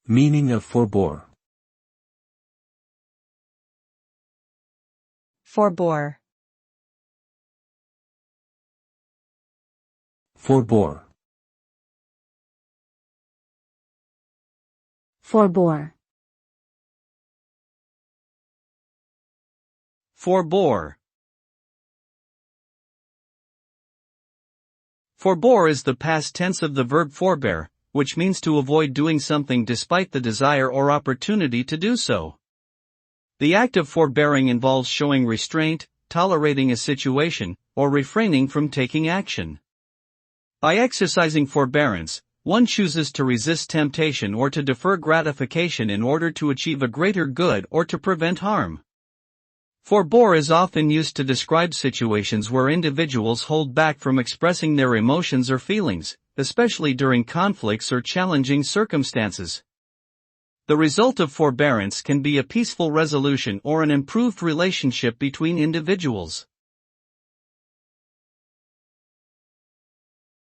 Meaning of forbore. Forbore. Forbore. Forbore. Forbore. Forbore is the past tense of the verb forbear, which means to avoid doing something despite the desire or opportunity to do so. The act of forbearing involves showing restraint, tolerating a situation, or refraining from taking action. By exercising forbearance, one chooses to resist temptation or to defer gratification in order to achieve a greater good or to prevent harm. Forbore is often used to describe situations where individuals hold back from expressing their emotions or feelings, especially during conflicts or challenging circumstances. The result of forbearance can be a peaceful resolution or an improved relationship between individuals.